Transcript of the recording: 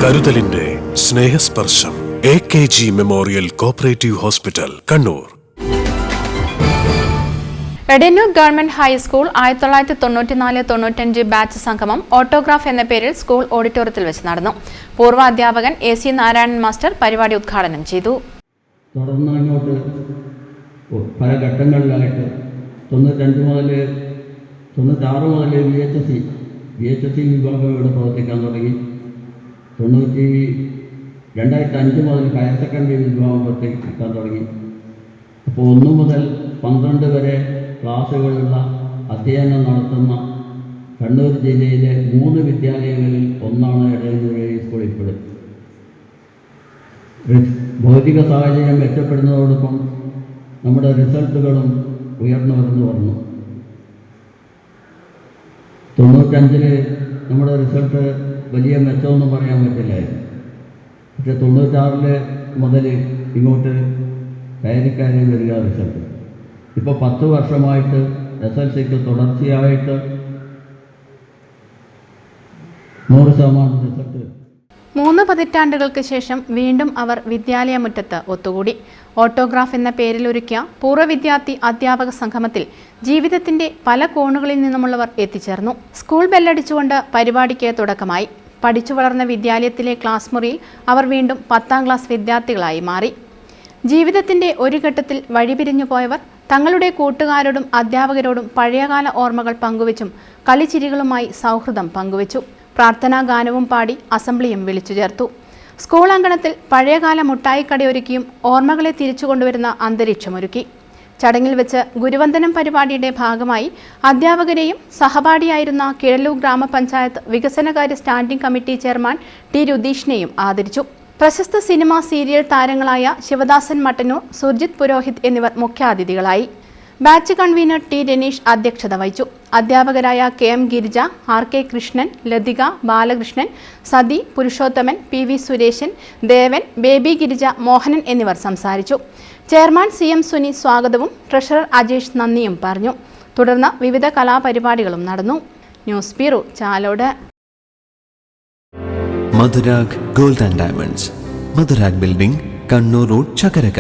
കരുതലിന്റെ സ്നേഹസ്പർശം AKG memorial cooperative hospital, Kannur. Edayannur government high school 1994-95 batch സംഗമം autograph എന്ന പേരിൽ സ്കൂൾ ഓഡിറ്റോറിയത്തിൽ വെച്ച് നടന്നു. പൂർവ്വ അധ്യാപകൻ AC നാരായണൻ മാസ്റ്റർ പരിപാടി ഉദ്ഘാടനം ചെയ്തു. തുടർന്ന് അങ്ങോട്ട് പല ഘട്ടങ്ങളിലായിട്ട് 92 മുതൽ 96 മുതൽ VHSC വിഭാഗം ഇവിടെ പ്രവർത്തിക്കാൻ തുടങ്ങി. 2005 മുതൽ ഹയർ സെക്കൻഡറി വിഭാഗം പ്രവർത്തിക്കാൻ തുടങ്ങി. അപ്പോൾ 1 മുതൽ 12 വരെ ക്ലാസ്സുകളുള്ള അധ്യയനം നടത്തുന്ന കണ്ണൂർ ജില്ലയിലെ 3 വിദ്യാലയങ്ങളിൽ ഒന്നാണ് എടയന്നൂർ സ്കൂൾ. ഇപ്പോൾ ഭൗതിക സാഹചര്യം മെച്ചപ്പെടുന്നതോടൊപ്പം നമ്മുടെ റിസൾട്ടുകളും ഉയർന്നു വന്നു. 95 നമ്മുടെ റിസൾട്ട് വലിയ മെച്ചമൊന്നും പറയാൻ പറ്റില്ലായിരുന്നു. പക്ഷെ 96 മുതൽ ഇങ്ങോട്ട് കയറി വരിക റിസൾട്ട്. ഇപ്പോൾ 10 വർഷമായിട്ട് SLCക്ക് തുടർച്ചയായിട്ട് 100% റിസൾട്ട്. 3 പതിറ്റാണ്ടുകൾക്ക് ശേഷം വീണ്ടും അവർ വിദ്യാലയമുറ്റത്ത് ഒത്തുകൂടി. ഓട്ടോഗ്രാഫ് എന്ന പേരിൽ ഒരുക്കിയ പൂർവ്വ വിദ്യാർത്ഥി അധ്യാപക സംഗമത്തിൽ ജീവിതത്തിന്റെ പല കോണുകളിൽ നിന്നുമുള്ളവർ എത്തിച്ചേർന്നു. സ്കൂൾ ബെല്ലടിച്ചുകൊണ്ട് പരിപാടിക്ക് തുടക്കമായി. പഠിച്ചു വളർന്ന വിദ്യാലയത്തിലെ ക്ലാസ് മുറിയിൽ അവർ വീണ്ടും 10ാം ക്ലാസ് വിദ്യാർത്ഥികളായി മാറി. ജീവിതത്തിന്റെ ഒരു ഘട്ടത്തിൽ വഴിപിരിഞ്ഞു പോയവർ തങ്ങളുടെ കൂട്ടുകാരോടും അധ്യാപകരോടും പഴയകാല ഓർമ്മകൾ പങ്കുവച്ചും കളിച്ചിരികളുമായി സൗഹൃദം പങ്കുവച്ചു. പ്രാർത്ഥനാ ഗാനവും പാടി അസംബ്ലിയും വിളിച്ചു ചേർത്തു. സ്കൂൾ അങ്കണത്തിൽ പഴയകാല മുട്ടായിക്കടയൊരുക്കിയും ഓർമ്മകളെ തിരിച്ചു കൊണ്ടുവരുന്ന അന്തരീക്ഷമൊരുക്കി. ചടങ്ങിൽ വെച്ച് ഗുരുവന്ദനം പരിപാടിയുടെ ഭാഗമായി അധ്യാപകരെയും സഹപാഠിയായിരുന്ന കിഴല്ലൂർ ഗ്രാമപഞ്ചായത്ത് വികസനകാര്യ സ്റ്റാൻഡിംഗ് കമ്മിറ്റി ചെയർമാൻ T. രുദീഷിനെയും ആദരിച്ചു. പ്രശസ്ത സിനിമ സീരിയൽ താരങ്ങളായ ശിവദാസൻ മട്ടന്നൂർ, സുർജിത് പുരോഹിത് എന്നിവർ മുഖ്യാതിഥികളായി. Batch convener T. രനീഷ് അധ്യക്ഷത വഹിച്ചു. അധ്യാപകരായ KM Girija, RK Krishnan, Lathika, Balakrishnan, Sathi, Purushothaman, PV Suresan, Devan, Baby Girija, Mohanan എന്നിവർ സംസാരിച്ചു. ചെയർമാൻ CM സുനി സ്വാഗതവും ട്രഷറർ അജേഷ് നന്ദിയും പറഞ്ഞു. തുടർന്ന് വിവിധ കലാപരിപാടികളും നടന്നു. News bureau, Chalode. Madhurag gold and diamonds, Madhurag building, Kannur road, Chakkarakal.